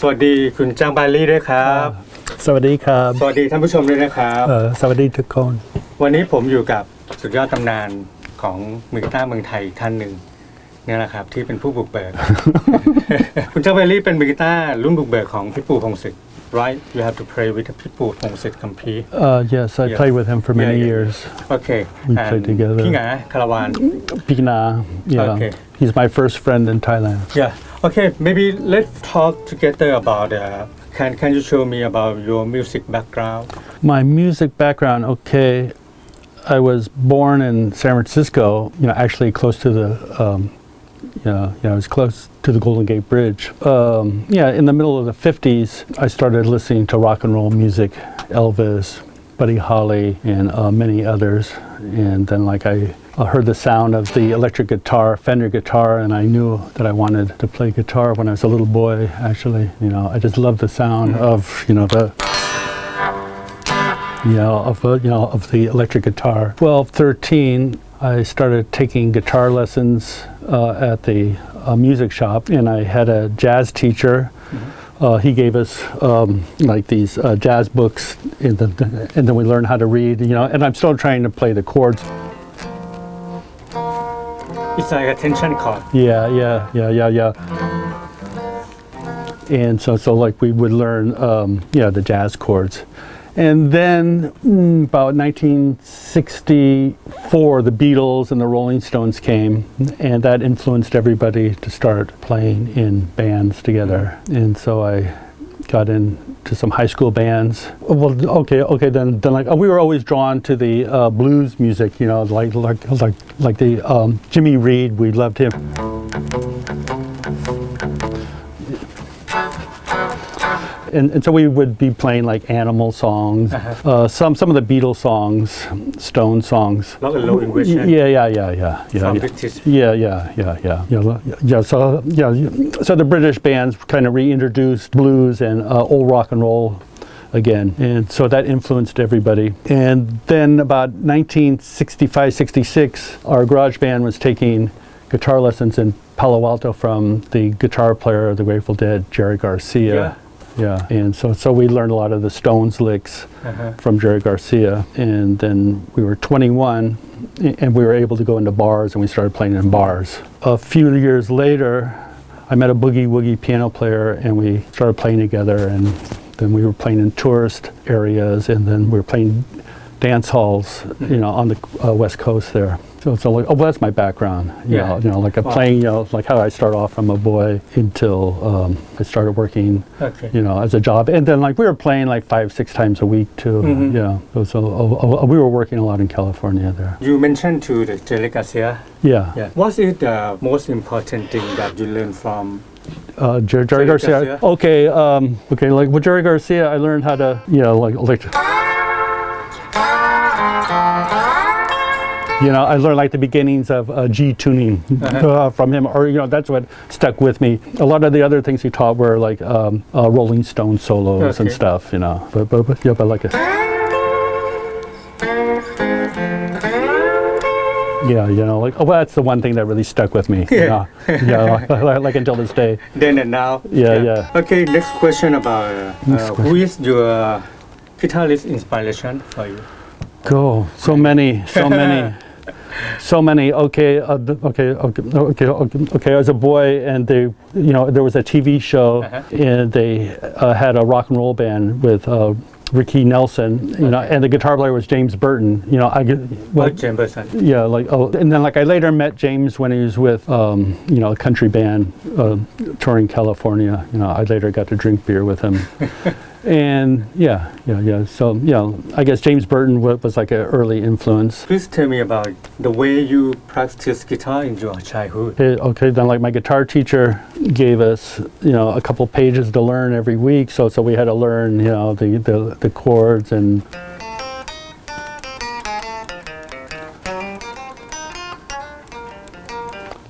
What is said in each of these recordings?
สวัสดีคุณจังบาลี่ด้วยครับสวัสดีครับสวัสดีท่านผู้ชมด้วยนะครับสวัสดีทุกคนวันนี้ผมอยู่กับสุดยอดตำนานของมือกีตาร์เมืองไทยท่านหนึ่งเนี่ยแหละครับที่เป็นผู้บุกเบิก คุณจังบาลี่เป็นมือกีตาร์รุ่นบุกเบิกของพี่ปู่พงศิษฐ์ right you have to play with พี่ปู่พงศิษฐ์คัมภีร์ yes I played with him for many years okay we played together พี่หงาคาราวานพี่หงา yeah okay. He's my first friend in Thailand yeah okay maybe let's talk together about can you show me about your music background my music background okay I was born in San Francisco actually close to the I was close to the Golden Gate Bridge. In the middle of the 50s, I started listening to rock and roll music, Elvis, Buddy Holly, and many others. And then I heard the sound of the electric guitar, Fender guitar, and I knew that I wanted to play guitar when I was a little boy, actually. I just loved the sound of, of the electric guitar. 12, 13, I started taking guitar lessons at the music shop, and I had a jazz teacher. He gave us these jazz books, and then we learned how to read. And I'm still trying to play the chords. It's like a tension chord. Yeah. And so we would learn the jazz chords. And then about 1964, the Beatles and the Rolling Stones came, and that influenced everybody to start playing in bands together. And so I got into some high school bands. Well, okay, then we were always drawn to the blues music, like the Jimmy Reed. We loved him. And so we would be playing like animal songs, some of the Beatles songs, Stone songs. Not a low English. Yeah. From British. Yeah. So the British bands kind of reintroduced blues and old rock and roll again, and so that influenced everybody. And then about 1965, 66, our garage band was taking guitar lessons in Palo Alto from the guitar player of the Grateful Dead, Jerry Garcia. Yeah, and so we learned a lot of the Stones licks from Jerry Garcia, and then we were 21, and we were able to go into bars, and we started playing in bars. A few years later, I met a boogie woogie piano player, and we started playing together, and then we were playing in tourist areas, and then we were playing dance halls, on the West Coast there. So that's my background. Playing, like how I start off from a boy until I started working, as a job. And then we were playing 5-6 times a week too. So we were working a lot in California there. You mentioned to the Jerry Garcia. Yeah. What is the most important thing that you learned from Jerry Garcia? Okay, like with Jerry Garcia, I learned how to, I learned the beginnings of G tuning from him, or that's what stuck with me. A lot of the other things he taught were Rolling Stone solos and stuff, but like it. That's the one thing that really stuck with me. Like until this day. Then and now. Yeah. Okay, next question about who is your guitarist inspiration for you? So many. Okay. As a boy, and there was a TV show, and they had a rock and roll band with Ricky Nelson, and the guitar player was James Burton. James Burton. Yeah, and then I later met James when he was with a country band touring California. I later got to drink beer with him. And so I guess James Burton was like an early influence. Please tell me about the way you practice guitar in your childhood. Okay, then my guitar teacher gave us a couple pages to learn every week, so we had to learn the chords and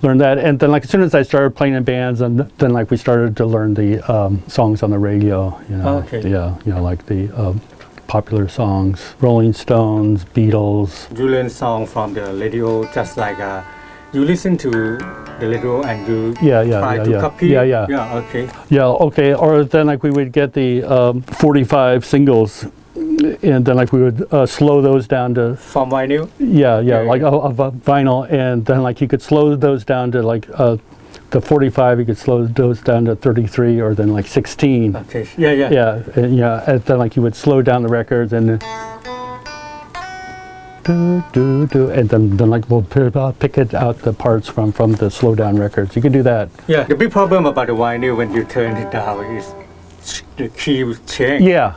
learn that. And then as soon as I started playing in bands, and then we started to learn the songs on the radio. Like the popular songs, Rolling Stones, Beatles. You learn song from the radio, just like you listen to the radio and you try to copy. Yeah. Okay. Yeah, okay. Or then like we would get the 45 singles, and then like we would slow those down to From vinyl. like of vinyl, and then like you could slow those down to like the 45. You could slow those down to 33 or then like 16. Okay. Yeah. And then like you would slow down the records and and then like we'll pick it out the parts from the slow down records. You can do that. Yeah. The big problem about the vinyl when you turn it down is the key will change. Yeah.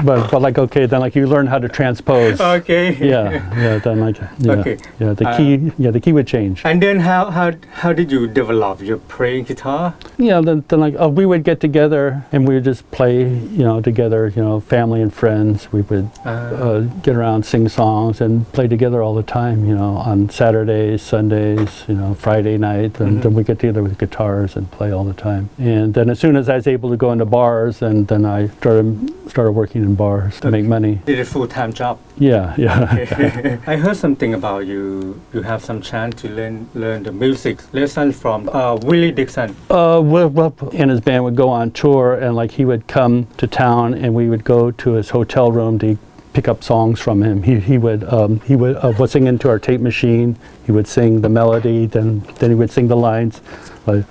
but like okay, then like you learn how to transpose. Okay. Then like Okay. the key would change. And then how did you develop your playing guitar? Then like we would get together and we would just play, together, family and friends. We would get around, sing songs, and play together all the time. On Saturdays, Sundays, Friday night, and then we get together with guitars and play all the time. And then as soon as I was able to go into bars, and then I started working in bars to make money. Did a full-time job. Yeah. I heard something about you. You have some chance to learn the music lesson from Willie Dixon. Well, and his band would go on tour, and like he would come to town, and we would go to his hotel room to pick up songs from him. He would sing into our tape machine. He would sing the melody, then he would sing the lines, like.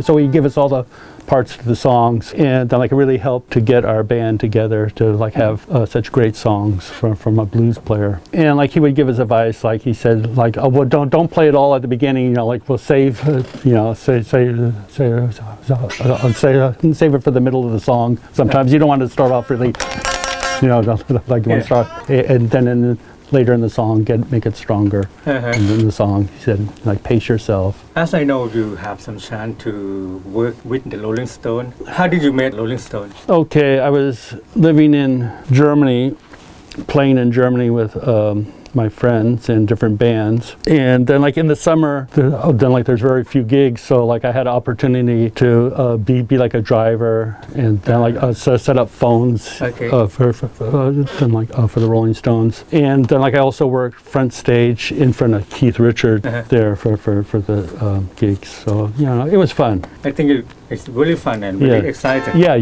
So he'd give us all the parts to the songs, and then like it really helped to get our band together to like have such great songs from a blues player. And like he would give us advice, like he said, like, oh well, don't play it all at the beginning, like we'll save it for the middle of the song. Sometimes you don't want to start off really, like you want to start, and then later in the song make it stronger. And then the song, he said, like, pace yourself. As I know, you have some chance to work with the Rolling Stone. How did you meet Rolling Stone? Okay, I was living in Germany, playing in Germany with my friends in different bands, and then like in the summer, then like there's very few gigs, so like I had an opportunity to be like a driver, and then like set up phones for the Rolling Stones, and then like I also worked front stage in front of Keith Richards there for the gigs, so it was fun. I think it's really fun and really exciting. Yeah,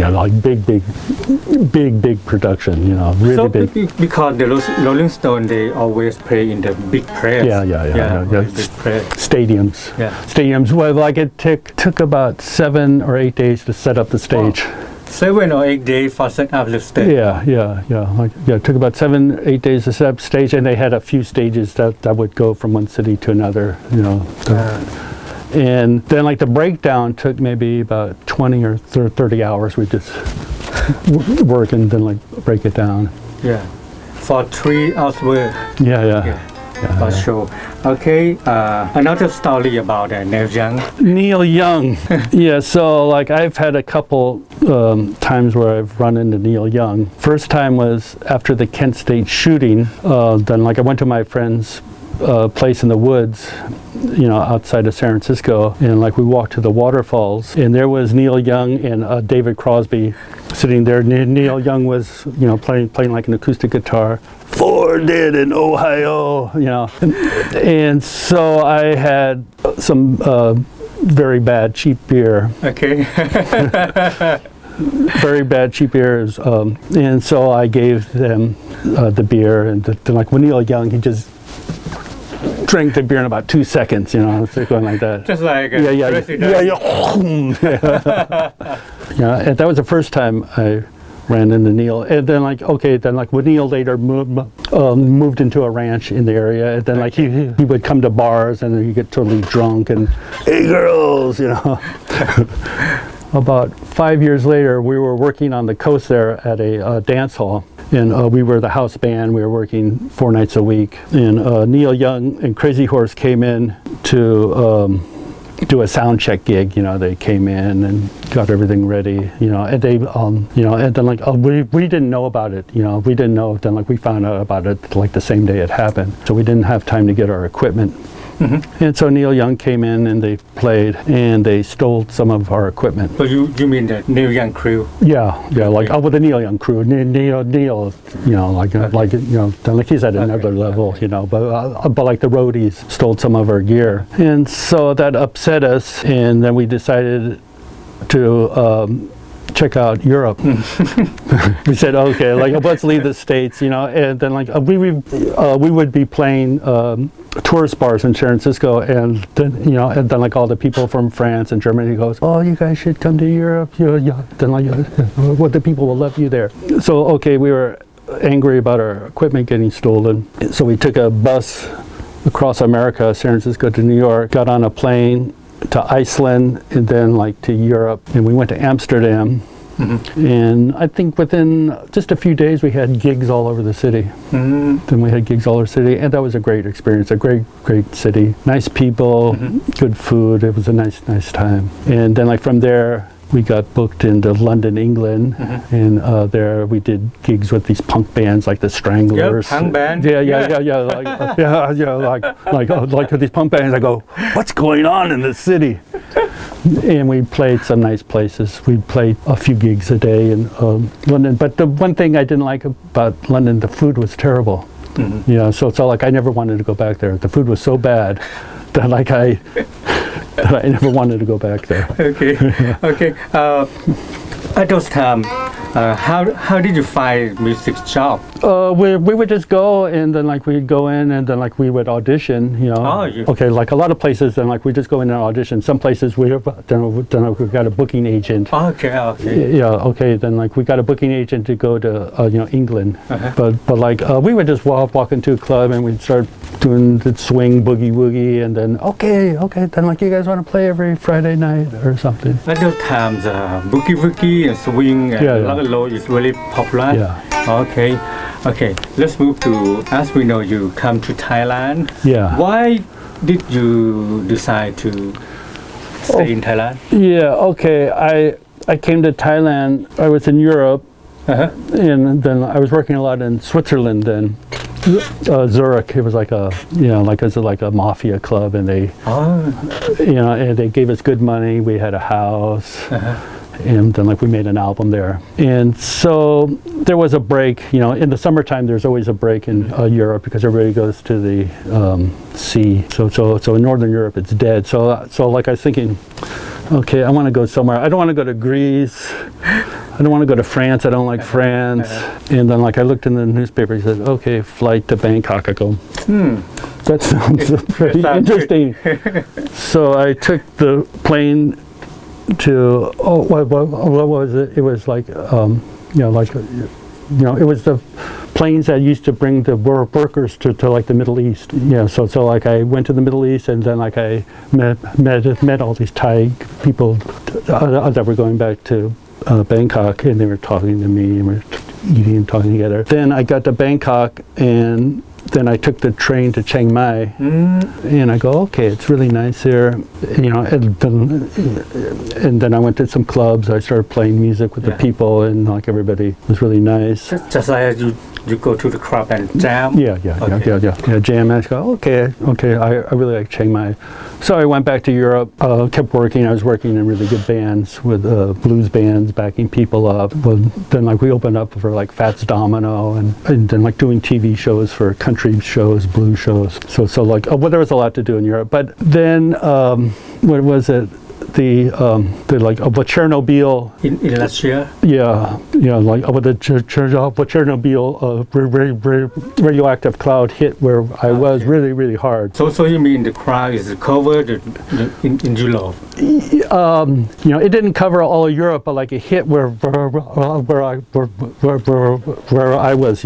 like big production, really so big. Because the Rolling Stone, they always play in the big press. Big press. Stadiums. Well, like it took about 7 or 8 days to set up the stage. 7 or 8 days for set up the stage. It took about 7-8 days to set up stage, and they had a few stages that would go from one city to another. And then like the breakdown took maybe about 20 or 30 hours. We just work and then like break it down. For 3 hours work. For sure. Okay, another story about Neil Young. Neil Young. So like I've had a couple times where I've run into Neil Young. First time was after the Kent State shooting. Then like I went to my friend's place in the woods, outside of San Francisco, and like we walked to the waterfalls, and there was Neil Young and David Crosby sitting there. Neil Young was, playing like an acoustic guitar. 4 dead in Ohio, and so I had some very bad cheap beer. Okay. Very bad cheap beers, and so I gave them the beer, and then like when Neil Young, he just drank the beer in about 2 seconds, it's like going like that. Just like and that was the first time I ran into Neil, and then like when Neil later moved into a ranch in the area, and then like he would come to bars and then he'd get totally drunk and, hey girls, About 5 years later, we were working on the coast there at a dance hall, and we were the house band. We were working 4 nights a week, and Neil Young and Crazy Horse came in to do a sound check gig. They came in and got everything ready, and they and then like we didn't know about it, we didn't know. Then like we found out about it like the same day it happened, so we didn't have time to get our equipment. And so Neil Young came in and they played and they stole some of our equipment. So you mean the Neil Young crew? Yeah, like with the Neil Young crew. Neil, like he's at another level, but like the roadies stole some of our gear. And so that upset us, and then we decided to check out Europe. We said, okay, let's leave the States, and then we would be playing tourist bars in San Francisco, and then like all the people from France and Germany goes, oh, you guys should come to Europe. Then what the people will love you there. So okay, we were angry about our equipment getting stolen, so we took a bus across America, San Francisco to New York, got on a plane to Iceland, and then to Europe, and we went to Amsterdam. And I think within just a few days we had gigs all over the city. Then we had gigs all over the city, and that was a great experience, a great city, nice people, good food. It was a nice time. And then from there we got booked into London, England, and there we did gigs with these punk bands like the Stranglers. Punk band. Like these punk bands. I go, what's going on in this city? And we played some nice places. We played a few gigs a day in London. But the one thing I didn't like about London, the food was terrible. So I never wanted to go back there. The food was so bad that I never wanted to go back there. Okay. At those times, how did you find music job? We would just go, and then we'd go in, and then we would audition. Okay, a lot of places, then we just go in and audition. Some places we got a booking agent. Okay. Yeah. Okay. Then we got a booking agent to go to England. But we would just walk into a club and we'd start doing the swing boogie woogie, and then okay. Then you guys want to play every Friday night or something. At those times, boogie woogie and swing and rock and roll is really popular. Yeah. Okay. Let's move to, as we know, you come to Thailand. Yeah. Why did you decide to stay in Thailand? Yeah. Okay. I came to Thailand. I was in Europe, and then I was working a lot in Switzerland. Then Zurich. It was like a mafia club, and they, and they gave us good money. We had a house. And then we made an album there. And so there was a break, in the summertime there's always a break in Europe because everybody goes to the sea. So in Northern Europe it's dead. So I was thinking, okay, I want to go somewhere. I don't want to go to Greece. I don't want to go to France. I don't like France. And then I looked in the newspaper, he said, okay, flight to Bangkok. I go, that sounds pretty interesting. So I took the plane to what was it? It was it was the planes that used to bring the workers to the Middle East. So I went to the Middle East, and then I met all these Thai people that were going back to Bangkok, and they were talking to me, and we were eating and talking together. Then I got to Bangkok, and then I took the train to Chiang Mai, and I go, okay, it's really nice here, and then I went to some clubs. I started playing music with the people, and everybody was really nice. Just like you go to the club and jam? Yeah, jam. And I go, okay, I really like Chiang Mai. So I went back to Europe, kept working. I was working in really good bands with blues bands, backing people up. Well, then we opened up for Fats Domino, and then doing TV shows for country shows, blues shows. So there was a lot to do in Europe. But then, what was it? The Chernobyl in Russia. With the Chernobyl radioactive cloud hit where I was really hard. So you mean the cloud is covered in Europe? It didn't cover all of Europe, but it hit where I was.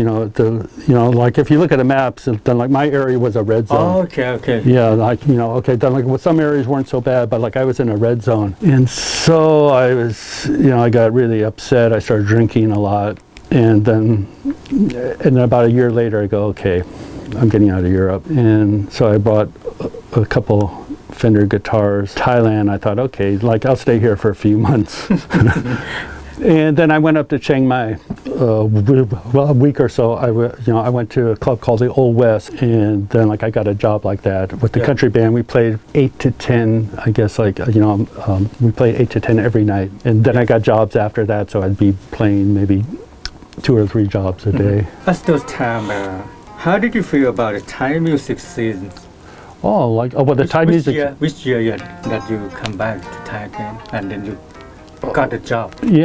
If you look at the maps, then my area was a red zone. Oh, okay. Yeah, then some areas weren't so bad, but I was in a red zone, and so I was, I got really upset. I started drinking a lot, and then about a year later, I go, okay, I'm getting out of Europe, and so I bought a couple Fender guitars. Thailand, I thought, okay, I'll stay here for a few months. And then I went up to Chiang Mai. A week or so, I went to a club called the Old West, and then like I got a job like that with the country band. We played 8 to 10, I guess, we played 8 to 10 every night. And then I got jobs after that, so I'd be playing maybe 2 or 3 jobs a day. At those time, how did you feel about the Thai music scene? The Thai music. Which year that you come back to Thai again, and then you got a job? It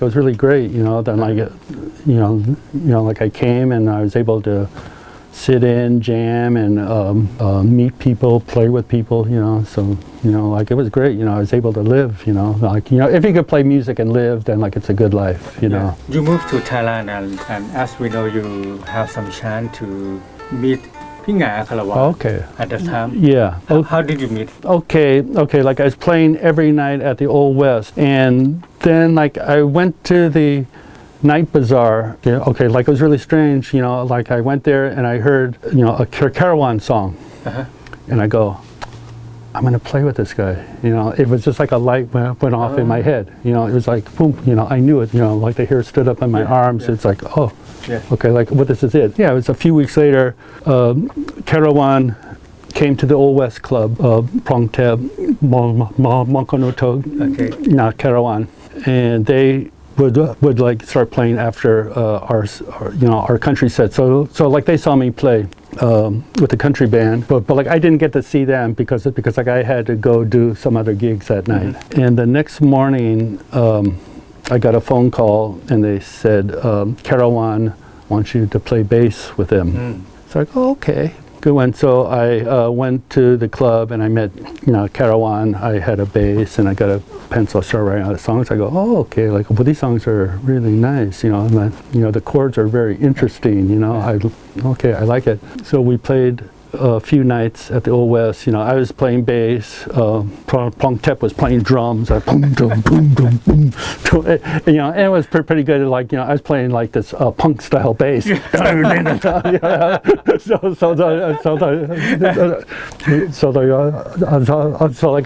was really great, Then I came and I was able to sit in, jam, and meet people, play with people, So it was great, I was able to live, if you could play music and live, then it's a good life, Yeah. You moved to Thailand, and as we know, you have some chance to meet Karawan. Okay. At that time. Yeah. How did you meet? Okay. I was playing every night at the Old West, and then I went to the night bazaar. It was really strange. I went there and I heard a Carawan song, and I go, I'm gonna play with this guy. It was just like a light went off in my head. It was like boom. I knew it. The hair stood up on my arms. It's like oh. Yeah. Okay, this is it. Yeah, it was a few weeks later. Carawan came to the Old West Club, Prongteb, Monkonoto, Carawan, and they would start playing after our country set. So they saw me play with the country band, but I didn't get to see them because I had to go do some other gigs that night. And the next morning. I got a phone call and they said, Carawan wants you to play bass with them. So I go, okay, good one. So I went to the club and I met Carawan. I had a bass and I got a pencil, start writing out the songs. I go, oh, okay, these songs are really nice, the chords are very interesting, I like it. So we played a few nights at the Old West. I was playing bass. Prongtep was playing drums. Boom, boom, boom, boom, boom. And it was pretty good. I was playing this punk style bass. So it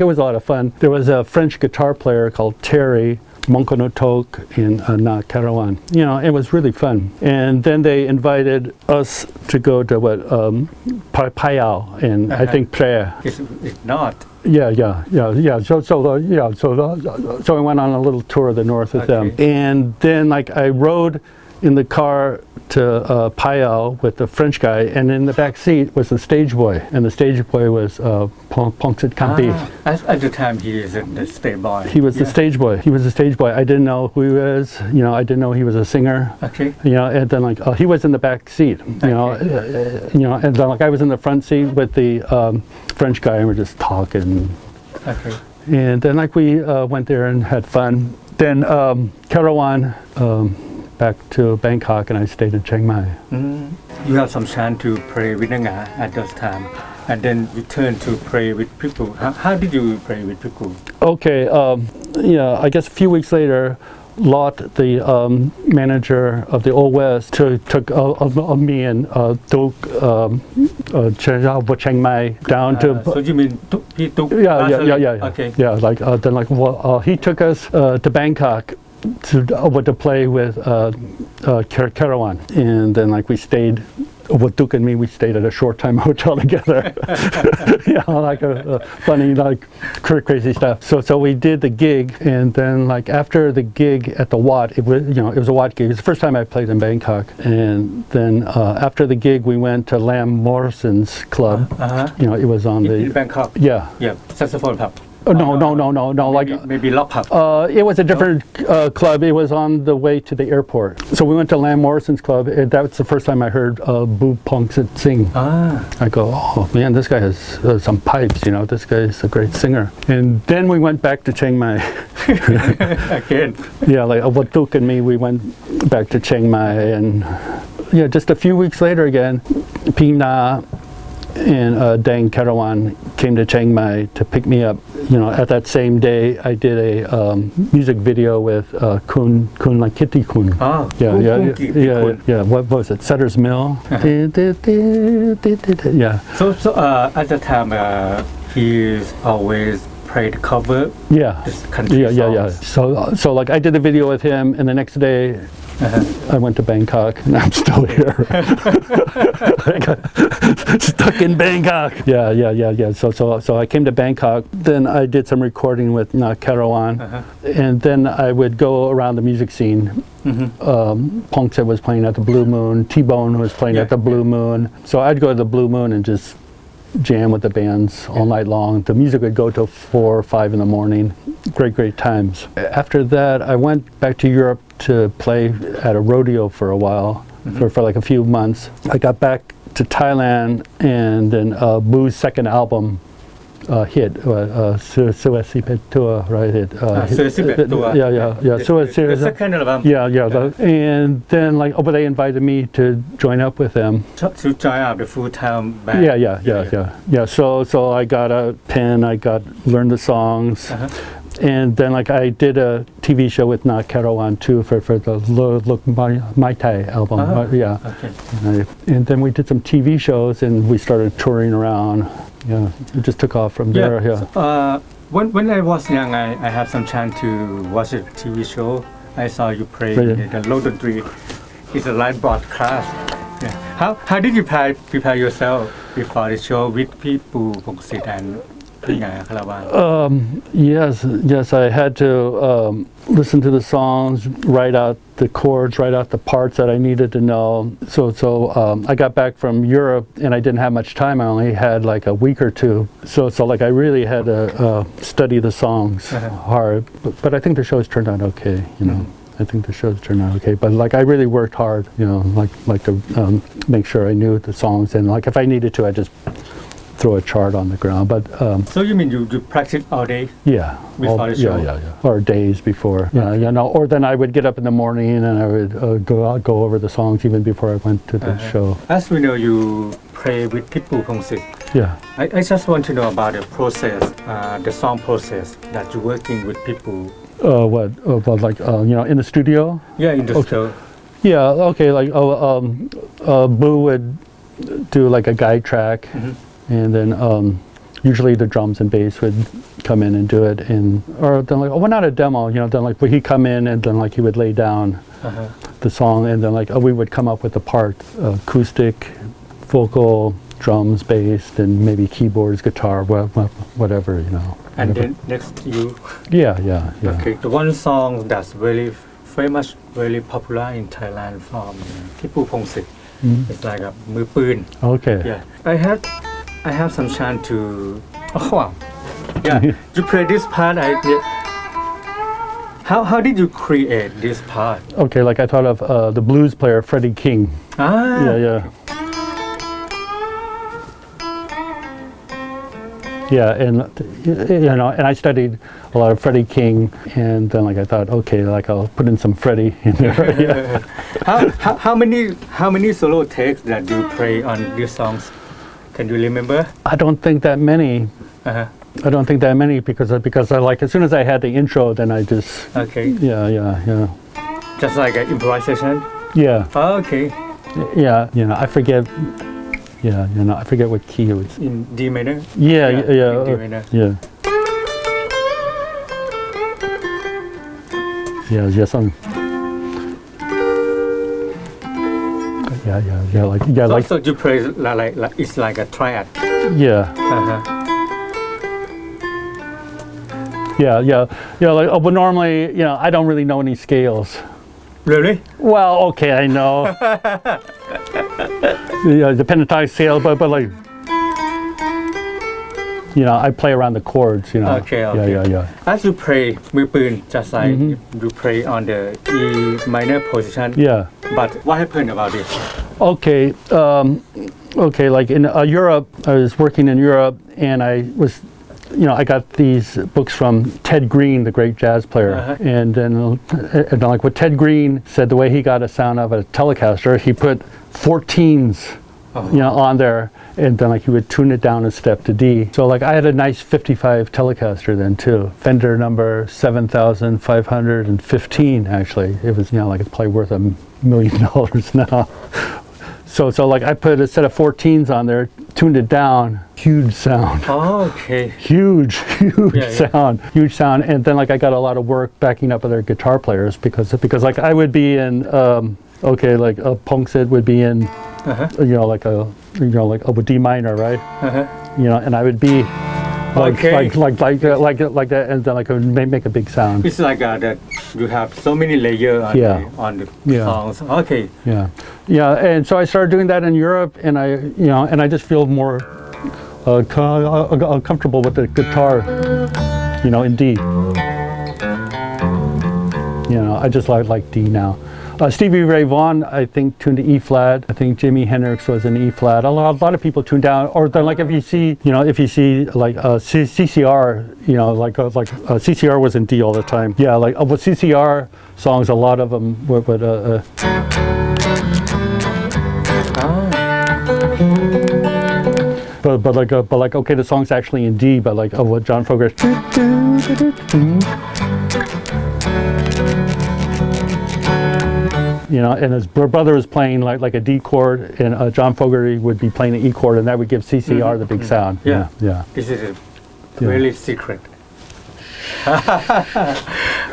was a lot of fun. There was a French guitar player called Terry Monkonotok in Carawan. It was really fun. And then they invited us to go to Payao and I think Praia. It's not. Yeah. So I went on a little tour of the north with them. And then I rode in the car to Payao with the French guy, and in the back seat was the stage boy, and the stage boy was Pongsit Kampi. At the time, he is the stage boy. He was the stage boy. I didn't know who he was. I didn't know he was a singer. Okay. And then he was in the back seat. And then I was in the front seat with the French guy, and we're just talking. Okay. And then we went there and had fun. Then Carawan. Back to Bangkok and I stayed in Chiang Mai. You have some chance to play with Nga at those time, and then you turn to play with people. How did you play with people? Okay, I guess a few weeks later, Lot, the manager of the Old West, took me and Tuk Chiang Mai down to. So you mean Tuk? Yeah. Okay. Yeah, then he took us to Bangkok. To play with Carawan, and then we stayed. With Duke and me, we stayed at a short-time hotel together. A funny, crazy stuff. So we did the gig, and then after the gig at the Wat, it was a Wat gig. It was the first time I played in Bangkok, and then after the gig, we went to Lam Morrison's club. It was on in Bangkok. Yeah, saxophone pub. No. Maybe lock pub. It was a different club. It was on the way to the airport. So we went to Lam Morrison's club, and that was the first time I heard Boo Pongsit sing. I go, oh man, this guy has some pipes. This guy is a great singer. And then we went back to Chiang Mai. Again. Yeah, with Duke and me, we went back to Chiang Mai, and just a few weeks later again, Pina and Dang Carawan came to Chiang Mai to pick me up. At that same day, I did a music video with Kun Kitty Kun. Yeah. What was it? Sutter's Mill. Yeah. So at the time, he is always play the cover Yeah. this country Yeah. songs. So like I did the video with him, and the next day I went to Bangkok, and I'm still here. I got stuck in Bangkok. Yeah. So I came to Bangkok. Then I did some recording with Carawan, and then I would go around the music scene. Pongset was playing at the Blue Moon. T-Bone was playing at the Blue Moon. So I'd go to the Blue Moon and just jam with the bands all night long. The music would go till 4 or 5 in the morning. Great times. After that, I went back to Europe to play at a rodeo for a while, for like a few months. I got back to Thailand, and then Boo's second album hit, Suesipetua, right? Suesipetua. Yeah. The second album. Yeah. And then like, but they invited me to join up with them. To join up the full-time band. Yeah. So I got a pen, learned the songs. And then like I did a TV show with Carawan too for the Look My Thai album. Okay. And then we did some TV shows, and we started touring around. Yeah, it just took off from there. When I was young, I had some chance to watch a TV show. I saw you play the low dentry. It's a live broadcast. Yeah. How did you prepare yourself before the show with people Pongsit and Carawan? Yes, I had to listen to the songs, write out the chords, write out the parts that I needed to know. So I got back from Europe, and I didn't have much time. I only had like a week or two. So like I really had to study the songs hard. But I think the shows turned out okay. I think the shows turned out okay. But like I really worked hard. Like to make sure I knew the songs, and like if I needed to, I just throw a chart on the ground. But so you mean you practice all day? Yeah. Before the show? Yeah. Or days before. Or then I would get up in the morning and I would go over the songs even before I went to the show. As we know, you play with Pitbull Pongsit. Yeah. I just want to know about the process, the song process that you're working with Pitbull. What like in the studio? Yeah, in the studio. Yeah. Okay. Like Boo would do like a guide track. And then usually the drums and bass would come in and do it, or then like not a demo, then like he'd come in and then like he would lay down the song, and then like we would come up with the part, acoustic, vocal, drums, bass, and maybe keyboards, guitar, whatever. And then next you. Yeah. Okay, the one song that's very much very popular in Thailand from Pitbull Pongsit. It's like a มือปืน Okay. Yeah. I have some chance to. Oh wow. Yeah. You play this part. How did you create this part? Okay, like I thought of the blues player Freddie King. Yeah. Yeah, and I studied a lot of Freddie King, and then like I thought, okay, like I'll put in some Freddie in there. How many solo takes that you play on these songs? Can you remember? I don't think that many. I don't think that many because I like as soon as I had the intro, then I just. Okay. Yeah. Just like an improvisation. Yeah. Oh, okay. Yeah. I forget. Yeah. I forget what key it was. In D minor. Yeah. In D minor. Yeah. Yeah. Some. Yeah. So you play like it's like a triad. Yeah. Yeah. Like, but normally, I don't really know any scales. Really? Well, okay, I know. The Pentatonic Scale, but like, I play around the chords. Okay. Yeah. As you play มือปืน just like you play on the E minor position. Yeah. But what happened about this? Okay. Like in Europe, I was working in Europe, and I was, I got these books from Ted Green, the great jazz player, and then like what Ted Green said, the way he got a sound of a Telecaster, he put 14s, on there, and then like he would tune it down a step to D. So like I had a nice 55 Telecaster then too, Fender number 7515 actually. It was like it's probably worth $1 million now. So like I put a set of 14s on there, tuned it down, huge sound. Oh, okay. Huge Yeah. huge sound. And then like I got a lot of work backing up other guitar players because like I would be in like a Pongsid would be in like a D minor, right? And I would be like that, and then like I would make a big sound. It's like that you have so many layers on the songs. Okay. Yeah, and so I started doing that in Europe, and I just feel more comfortable with the guitar, in D. I just like D now. Stevie Ray Vaughan, I think, tuned to E flat. I think Jimi Hendrix was in E flat. A lot of people tune down. Or then, like if you see like CCR, CCR was in D all the time. Yeah, like with CCR songs, a lot of them would. But like okay, the song's actually in D, but like what John Fogerty. And his brother was playing like a D chord, and John Fogerty would be playing an E chord, and that would give CCR the big sound. Yeah. This is a really secret.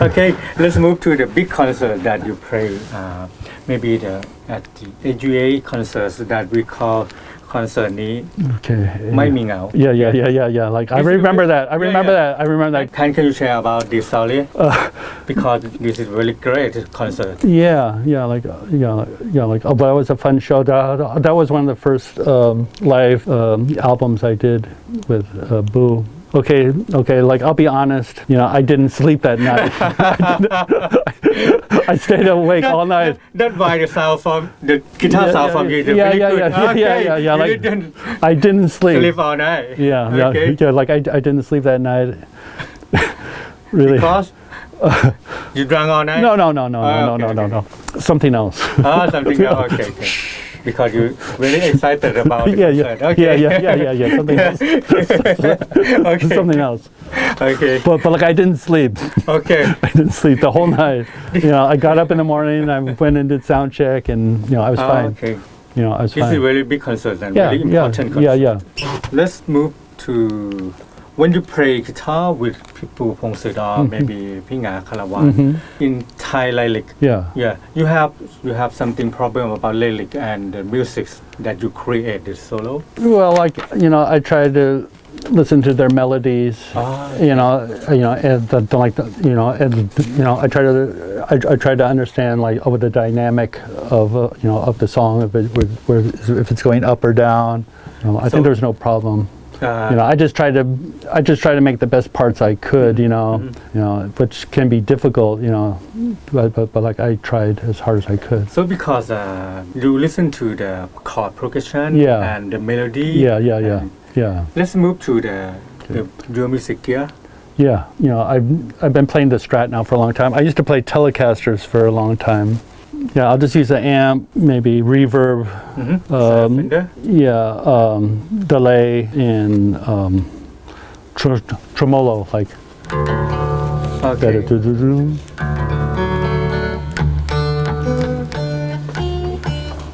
Okay, let's move to the big concert that you play. Maybe at the AGA concerts that we call concert นี้ Okay. ไม่มีเหงา Yeah. Like I remember that. I remember that. Can you share about this story? Because this is really great concert. Yeah. Like but it was a fun show. That was one of the first live albums I did with Boo. Okay. Like I'll be honest. I didn't sleep that night. I stayed awake all night. That's why the sound from the guitar sound from you is really good. Yeah. Like I didn't sleep all night. Yeah. Like I didn't sleep that night. Really? Because you drank all night? No. Something else. Something else. Okay. Because you're really excited about the concert. Okay. Yeah. Something else. Okay. Something else. Okay. But like I didn't sleep. Okay. I didn't sleep the whole night. I got up in the morning, I went and did sound check, and I was fine. Okay. I was This fine. is a very big concert and very important concert. Yeah. Let's move to when you play guitar with people Pongsid or maybe Pinga Karawan in Thai lyric. Yeah. You have something problem about lyric and the music that you create the solo. Well, like I try to listen to their melodies. I try to understand like the dynamic of the song, if it's going up or down. I think there's no problem. I just try to make the best parts I could, which can be difficult, but like I tried as hard as I could. So because you listen to the chord progression and the melody. Yeah. Let's move to your music here. Yeah, I've been playing the Strat now for a long time. I used to play Telecasters for a long time. Yeah, I'll just use the amp, maybe reverb, delay, and tremolo, like. Okay.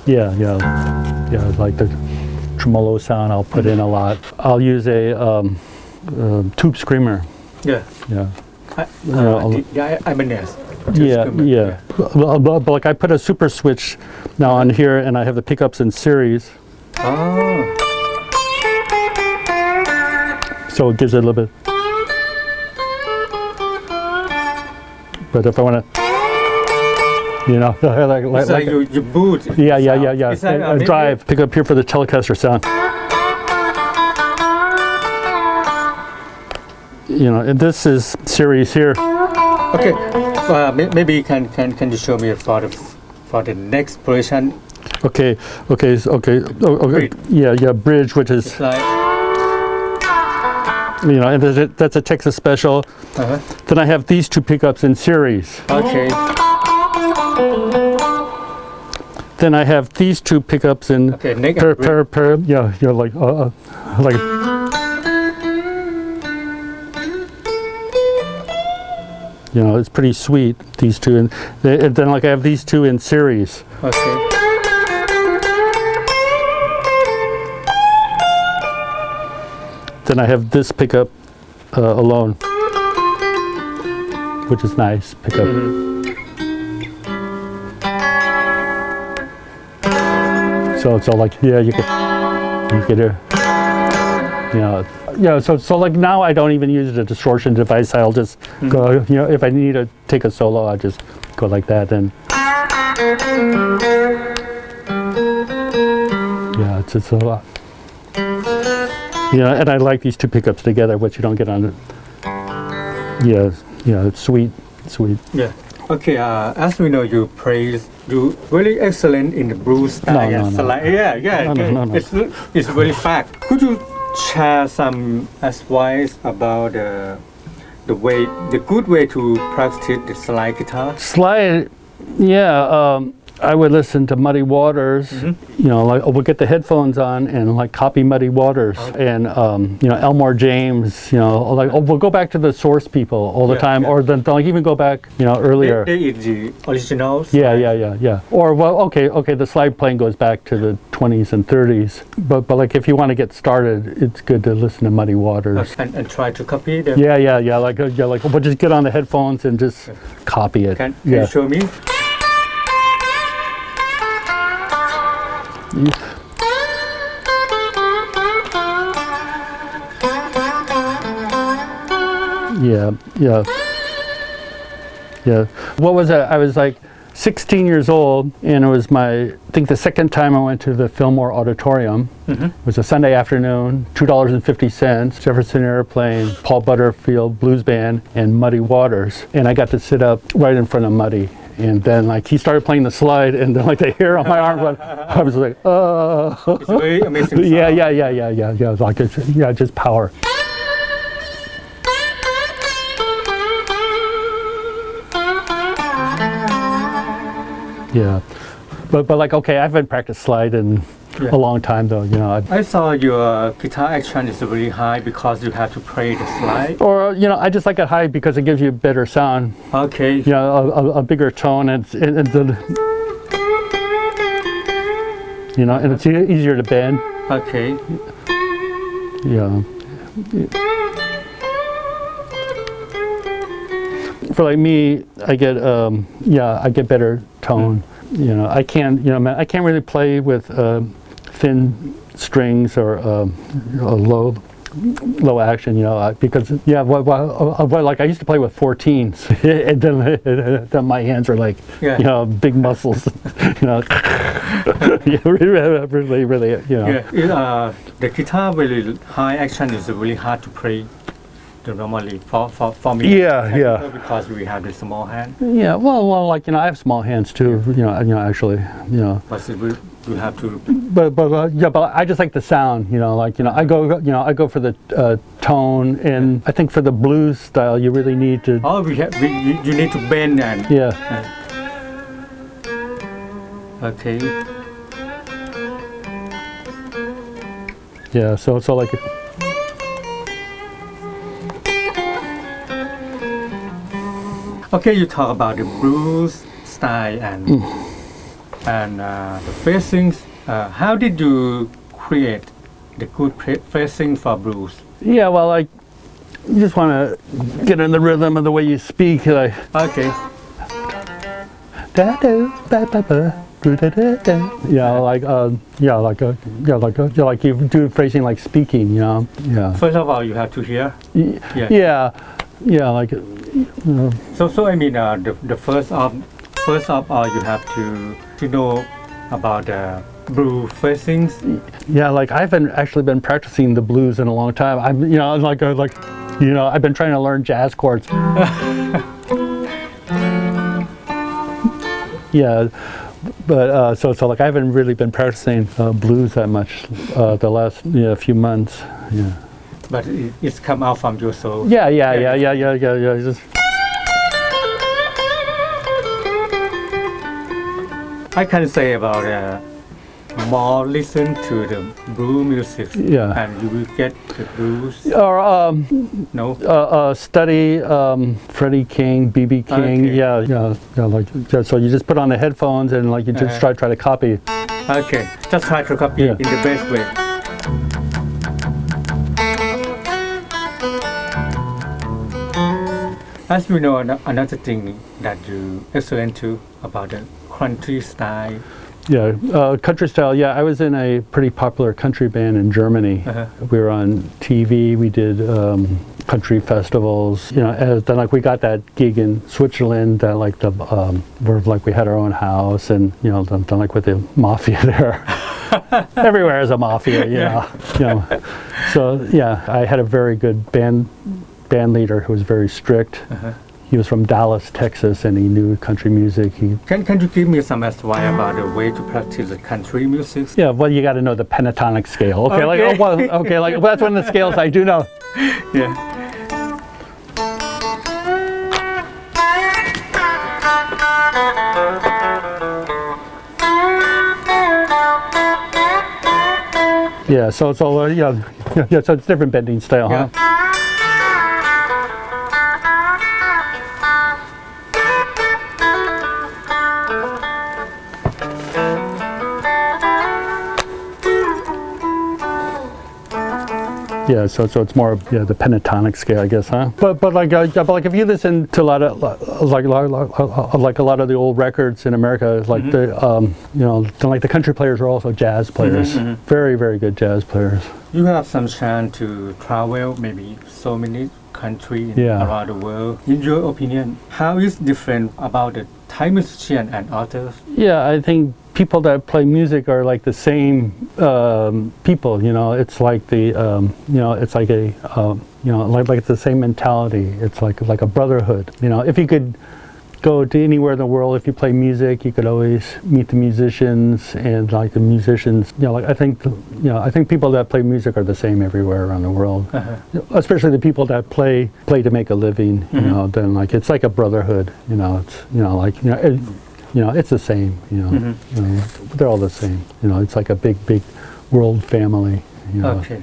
Yeah, like the tremolo sound I'll put in a lot. I'll use a tube screamer. Yeah. Ibanez. Yeah. But like I put a super switch now on here, and I have the pickups in series. So it gives it a little bit. But if I want to, like you boot. Yeah. Drive, pick up here for the Telecaster sound. And this is series here. Okay. Maybe can you show me for the next position? Okay. Yeah, bridge, which is it's like, and that's a Texas special. Then I have these two pickups in series. Okay. Then I have these two pickups in per. Yeah, like. It's pretty sweet, these two, and then like I have these two in series. Okay. then I have this pickup alone, which is nice pickup. So like you get a so like now I don't even use the distortion device. I'll just go, if I need to take a solo, I just go like that and it's a lot. And I like these two pickups together, which you don't get on it. It's sweet. Yeah. Okay, as we know, you really excellent in the blues style. No. Slide. Yeah. No. It's very fast. Could you share some advice about the good way to practice the slide guitar? Slide, I would listen to Muddy Waters, like we'll get the headphones on and like copy Muddy Waters and Elmore James, like we'll go back to the source people all the time, or then like even go back, earlier. They is the originals. Yeah. Or okay, the slide playing goes back to the 20s and 30s, but like if you want to get started, it's good to listen to Muddy Waters. And try to copy them. Yeah. Like we'll just get on the headphones and just copy it. Can you show me? Yeah. What was that? I was like 16 years old, and it was I think the second time I went to the Fillmore Auditorium. It was a Sunday afternoon, $2.50, Jefferson Airplane, Paul Butterfield Blues Band, and Muddy Waters. And I got to sit up right in front of Muddy. And then like he started playing the slide, and then like the hair on my arm, I was like, It's very amazing sound. Yeah. Like just power. Yeah, but like okay, I haven't practiced slide in a long time though. I saw your guitar action is really high because you have to play the slide. Or I just like it high because it gives you better sound. Okay. A bigger tone and and it's easier to bend. Okay. Yeah. For like me, I get better tone. I can't really play with thin strings or low action, because like I used to play with 14s, and then my hands are like big muscles, really. The guitar really high action is really hard to play. Normally for me, because we have the small hand. Yeah, well, like I have small hands too. Actually, But we have to. But I just like the sound. I go for the tone, and I think for the blues style, you really need to. You need to bend and. Okay. Yeah, so like. Okay, you talk about the blues style and the phrasings. How did you create the good phrasing for blues? Yeah, well, like you just want to get in the rhythm of the way you speak. Like okay. Like you do phrasing like speaking. First of all, you have to hear. Like. So I mean, the first of all, you have to know about the blues phrasings. Yeah, like I haven't actually been practicing the blues in a long time. I've been trying to learn jazz chords. But so like I haven't really been practicing blues that much the last few months. But it's come out from your soul. Yeah. I can say about more listen to the blues music. And you will get the blues. Or no. Study Freddie King, B.B. King. Okay. So you just put on the headphones and like you just try to copy. Okay. Just try to copy in the best way. As we know, another thing that you excellent too about the country style. Yeah, country style. Yeah, I was in a pretty popular country band in Germany. We were on TV. We did country festivals. You know, then like we got that gig in Switzerland. That like the where like we had our own house, and you know, then like with the mafia there. Everywhere is a mafia, you know. So yeah, I had a very good band leader who was very strict. He was from Dallas, Texas, and he knew country music. Can you give me some advice about the way to practice the country music? Yeah, well, you got to know the Pentatonic Scale. Okay, like that's one of the scales I do know. Yeah. Yeah, so it's different bending style, huh? Yeah, so it's more the pentatonic scale, I guess, huh? But like if you listen to a lot of like a lot of the old records in America, like the like the country players are also jazz players, very very good jazz players. You have some chance to travel maybe so many countries around the world. In your opinion, how is different about the Thai musician and others? Yeah, I think people that play music are like the same people, you know. It's like the it's like a like it's the same mentality. It's like a brotherhood, you know. If you could go to anywhere in the world, if you play music, you could always meet the musicians, and like the musicians, you know, like I think people that play music are the same everywhere around the world. Especially the people that play to make a living, you know. Then like it's like a brotherhood, you know. It's it's the same, you know. They're all the same, you know. It's like a big world family, you know. Okay,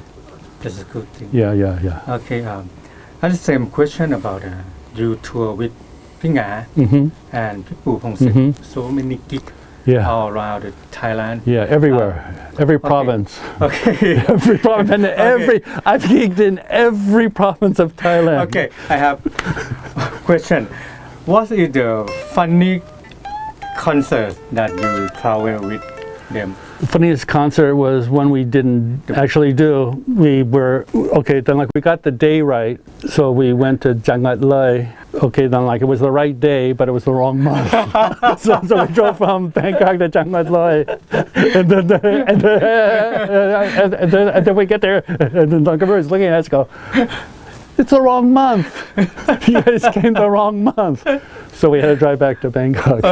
that's a good thing. Yeah. Okay, I have the same question about you tour with Pinga and Pipu Pongsit. So many gigs all around Thailand. Yeah, everywhere, every province. Okay. Every province, and I've gigged in every province of Thailand. Okay, I have question. What is the funny concert that you travel with them? The funniest concert was one we didn't actually do. We were then like we got the day right, so we went to Jangat Loi. Okay, then like it was the right day, but it was the wrong month. so we drove from Bangkok to Jangat Loi, and then we get there, and then Duncan was looking at us, go, "It's the wrong month. You guys came the wrong month." So we had to drive back to Bangkok.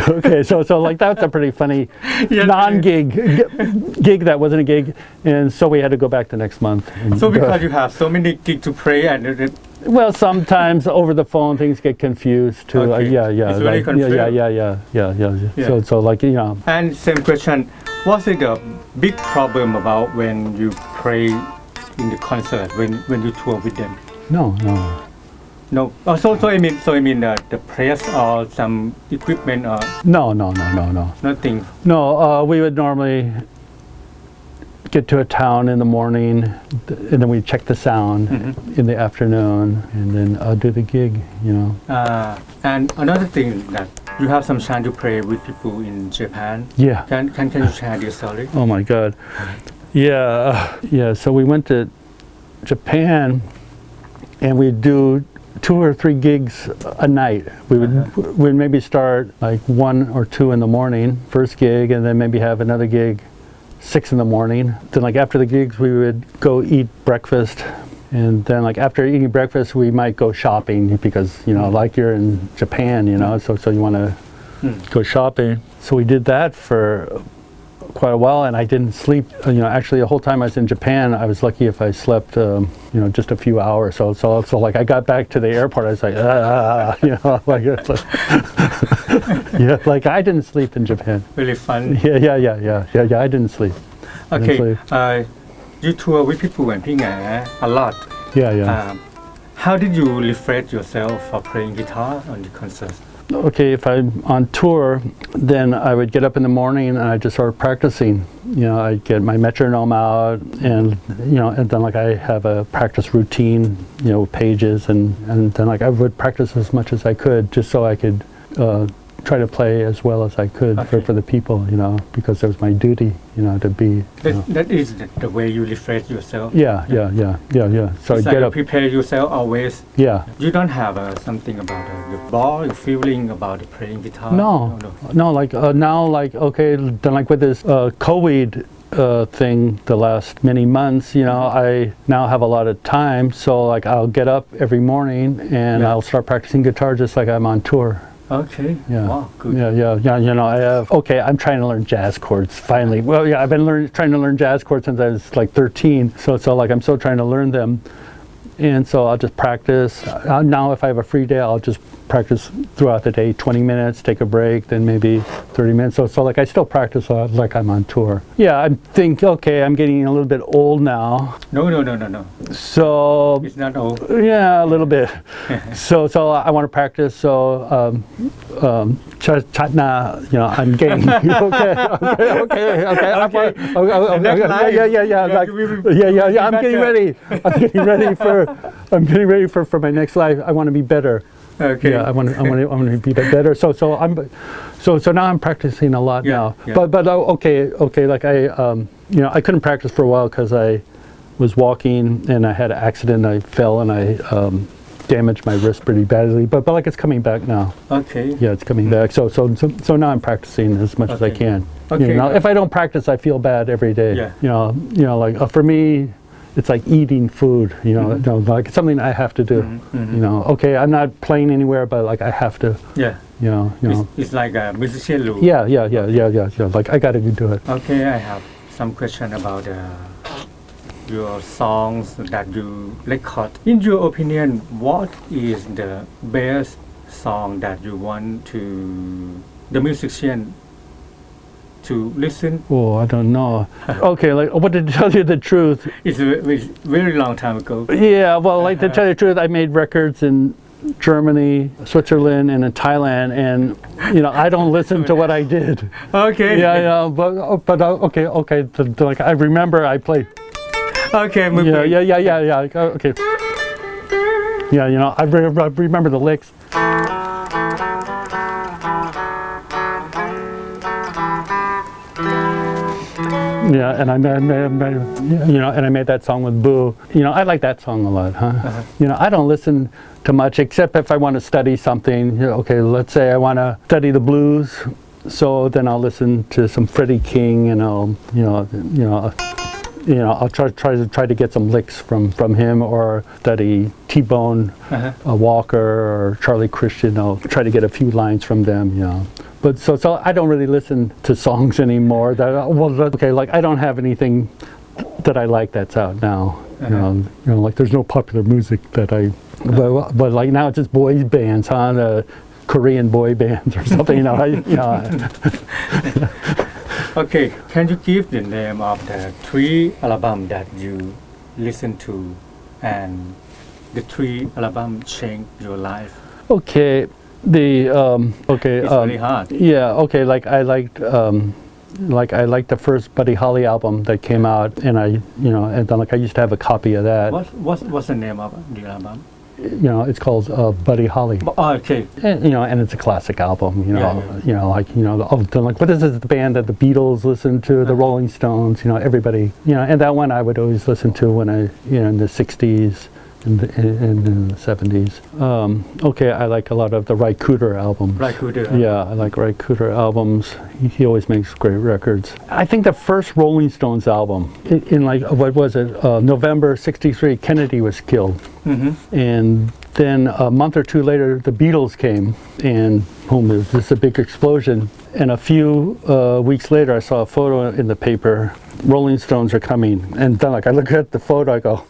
Okay, so like that's a pretty funny non-gig gig that wasn't a gig, and so we had to go back the next month. So because you have so many gigs to play and well, sometimes over the phone things get confused too. Okay. It's really confused. Yeah. So like you know. And same question, what's it a big problem about when you play in the concert when you tour with them? No. Oh, so I mean the press or some equipment or No. nothing. No, we would normally get to a town in the morning, and then we check the sound in the afternoon, and then do the gig, you know. And another thing that you have some chance to play with people in Japan. Yeah. Can you share this story? Oh my God. Yeah. So we went to Japan, and we'd do 2 or 3 gigs a night. We'd maybe start like 1 or 2 in the morning, first gig, and then maybe have another gig 6 in the morning. Then like after the gigs we would go eat breakfast, and then like after eating breakfast we might go shopping, because you know like you're in Japan, you know, so you want to go shopping. So we did that for quite a while, and I didn't sleep. You know, actually the whole time I was in Japan, I was lucky if I slept, you know, just a few hours. So like I got back to the airport, I was like, you know, like, yeah, like I didn't sleep in Japan. Really fun. Yeah. I didn't sleep. Okay. You tour with people and Pinga a lot. Yeah. How did you refresh yourself for playing guitar on the concert? Okay, if I'm on tour, then I would get up in the morning and I just start practicing I get my metronome out, and and then I have a practice routine, pages, and then I would practice as much as I could, just so I could try to play as well as I could for the people, because it was my duty, to be. That is the way you refresh yourself. Yeah. So it's I get you up. prepare yourself always. Yeah. You don't have something about the ball, your feeling about playing guitar. No. Now, okay, then with this COVID thing the last many months, I now have a lot of time, so I'll get up every morning and I'll start practicing guitar just like I'm on tour. Okay. Yeah. Wow, good. Yeah. I have. Okay, I'm trying to learn jazz chords finally. Well, yeah, I've been trying to learn jazz chords since I was 13. So I'm still trying to learn them, and so I'll just practice. Now, if I have a free day, I'll just practice throughout the day, 20 minutes, take a break, then maybe 30 minutes. So I still practice like I'm on tour. Yeah, I think, okay, I'm getting a little bit old now. No. So it's not old. Yeah, a little bit. So I want to practice. So I'm getting okay. Yeah. I'm getting ready. I'm getting ready for my next life. I want to be better. Okay. Yeah, I want to be better. So now I'm practicing a lot now. Yeah. But okay. I couldn't practice for a while because I was walking and I had an accident. I fell and I damaged my wrist pretty badly. But it's coming back now. Okay. Yeah, it's coming back. So now I'm practicing as much as I can. Okay. If I don't practice, I feel bad every day. Yeah. For me, it's like eating food, it's something I have to do. Okay, I'm not playing anywhere, but I have to. Yeah. It's like a musician rule. Yeah. I got to do it. Okay, I have some question about your songs that you record. In your opinion, what is the best song that you want the musician to listen? Oh, I don't know. Okay, what to tell you the truth? It's a very long time ago. Yeah, well, to tell you the truth, I made records in Germany, Switzerland, and in Thailand, and I don't listen to what I did. Okay. Yeah, but okay. I remember I played. Okay. Yeah. Okay. Yeah, I remember the licks. Yeah, and I made that song with Boo. I like that song a lot, huh? I don't listen to much except if I want to study something. Okay, let's say I want to study the blues, so then I'll listen to some Freddie King, and I'll try to get some licks from him, or study T-Bone Walker or Charlie Christian. I'll try to get a few lines from them. But so I don't really listen to songs anymore. I don't have anything that I like that's out now. There's no popular music that I. But now it's just boy bands, huh? The Korean boy bands or something. Okay, can you give the name of the 3 albums that you listen to, and the 3 albums changed your life? Okay. It's really hard. Yeah, okay, I liked the first Buddy Holly album that came out, and and then I used to have a copy of that. What's the name of the album? It's called Buddy Holly. Oh, okay. And it's a classic album. But this is the band that the Beatles listened to, the Rolling Stones. Everybody. And that one I would always listen to when I, in the '60s. In the 70s. Okay, I like a lot of the Ry Cooder albums. Ry Cooder. Yeah, I like Ry Cooder albums. He always makes great records. I think the first Rolling Stones album, in November '63, Kennedy was killed. And then a month or two later, the Beatles came, and boom, there was just a big explosion. And a few weeks later, I saw a photo in the paper, Rolling Stones are coming. And then I look at the photo, I go,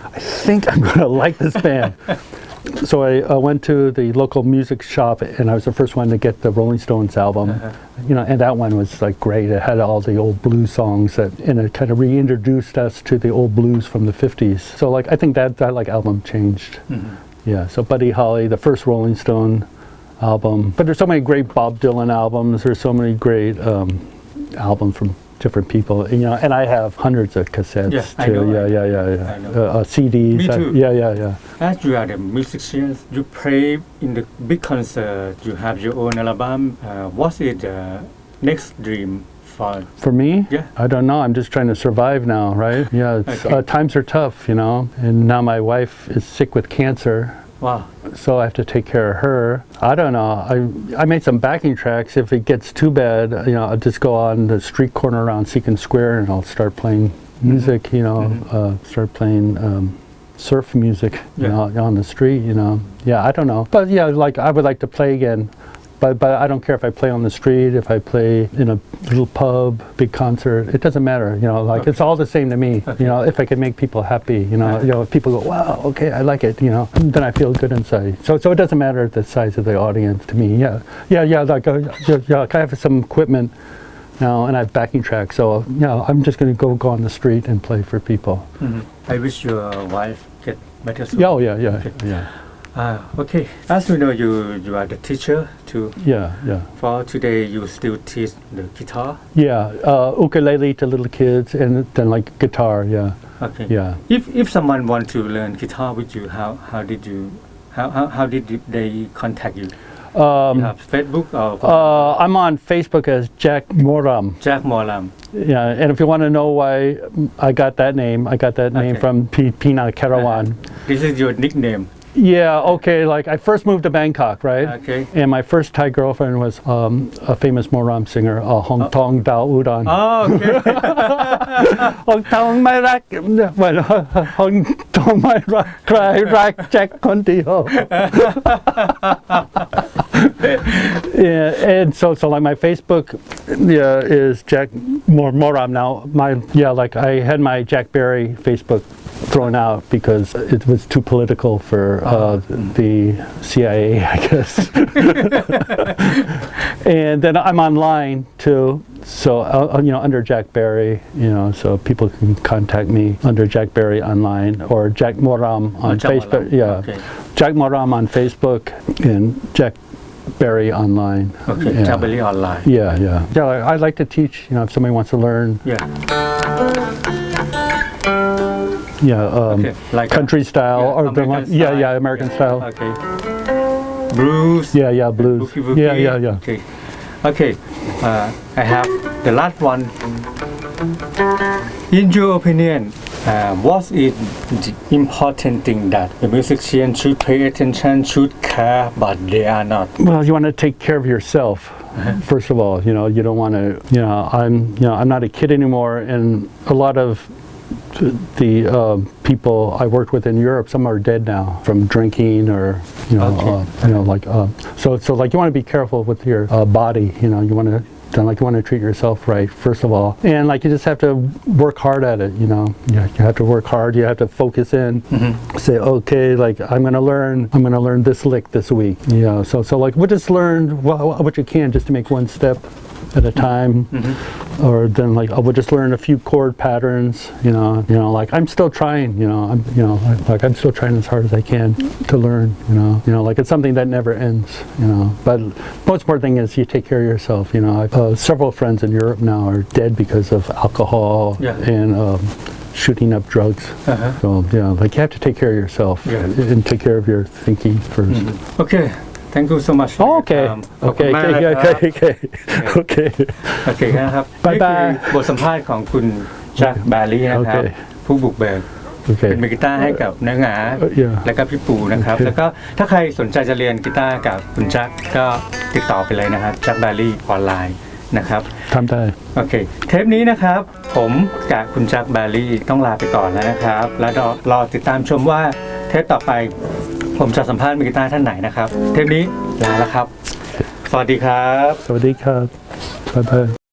I think I'm going to like this band. So I went to the local music shop, and I was the first one to get the Rolling Stones album. And that one was great. It had all the old blues songs, and it kind of reintroduced us to the old blues from the 50s. So I think that album changed. Yeah, so Buddy Holly, the first Rolling Stone album. But there's so many great Bob Dylan albums. There's so many great albums from different people. And I have hundreds of cassettes Yeah, I too. know, Yeah. I know. CDs. Me too. Yeah. As you are the musicians, you play in the big concert, you have your own album. What is the next dream for me? Yeah. I don't know. I'm just trying to survive now, right? Yeah. Okay. Times are tough, and now my wife is sick with cancer. Wow. So I have to take care of her. I don't know. I made some backing tracks. If it gets too bad, I'll just go on the street corner around Seacon Square and I'll start playing music. Start playing surf music. On the street. Yeah, I don't know. But yeah, like I would like to play again. But I don't care if I play on the street, if I play in a little pub, big concert. It doesn't matter, okay. It's all the same to me. Okay. If I can make people happy, if people go, wow, okay, I like it, then I feel good inside. So it doesn't matter the size of the audience to me. Yeah. Like I have some equipment now and I have backing tracks. So I'm just going to go on the street and play for people. I wish your wife get better soon. Yeah. Okay. As we know, you are the teacher too. Yeah. For today, you still teach the guitar. Yeah, ukulele to little kids, and then like guitar. Yeah. Okay. Yeah. If someone want to learn guitar with you, how did they contact you? You have Facebook or? I'm on Facebook as Jack Moram. Jack Moram. Yeah, and if you want to know why I got that name from Pina Carawan. This is your nickname. Yeah, okay, like I first moved to Bangkok, right? Okay. And my first Thai girlfriend was a famous Moram singer, Hong Tong Dao Udon. Oh, okay. Hong Tong Mai Rak, Hong Tong Mai Rak, Cry Rak Jack Contio. Yeah, and so like my Facebook is Jack Moram now. Like I had my Jack Barry Facebook thrown out because it was too political for the CIA, I guess. And then I'm online too, so under Jack Barry, so people can contact me under Jack Barry online or Jack Moram on Facebook. Yeah, okay. Jack Moram on Facebook and Jack Barry online. Okay, Jack Barry online. Yeah. I like to teach. If somebody wants to learn. Okay. Like country style or American style. American style. Okay. Blues. Yeah, blues. Boogie. Yeah. Okay. I have the last one. In your opinion, what is the important thing that a musician should pay attention, should care, but they are not? Well, you want to take care of yourself. First of all, you don't want to. I'm not a kid anymore, and a lot of the people I worked with in Europe, some are dead now from drinking or so like you want to be careful with your body. You want to treat yourself right first of all, and like you just have to work hard at it. You have to work hard. You have to focus in. Say okay, like I'm gonna learn this lick this week. So like we'll just learn what you can just to make one step at a time, or then like we'll just learn a few chord patterns. Like I'm still trying. I'm still trying as hard as I can to learn. Like it's something that never ends. But most important thing is you take care of yourself. I've several friends in Europe now are dead because of alcohol and shooting up drugs. So like you have to take care of yourself and take care of your thinking first. Okay. Thank you so much. Okay. นะครับ Bye bye นี่คือบทสัมภาษณ์ของคุณแจ็คแบร์รี่นะครับผู้บุกเบิกเป็นมือกีตาร์ให้กับน้าหงาและก็พี่ปู่นะครับแล้วก็ถ้าใครสนใจจะเรียนกีตาร์กับคุณแจ็คก็ติดต่อไปเลยนะครับแจ็คแบร์รี่ออนไลน์นะครับทำได้โอเคเทปนี้นะครับผมกับคุณแจ็คแบร์รี่ต้องลาไปก่อนแล้วนะครับแล้วรอติดตามชมว่าเทปต่อไปผมจะสัมภาษณ์มือกีตาร์ท่านไหนนะครับเทปนี้ลาแล้วครับสวัสดีครับบ๊ายบาย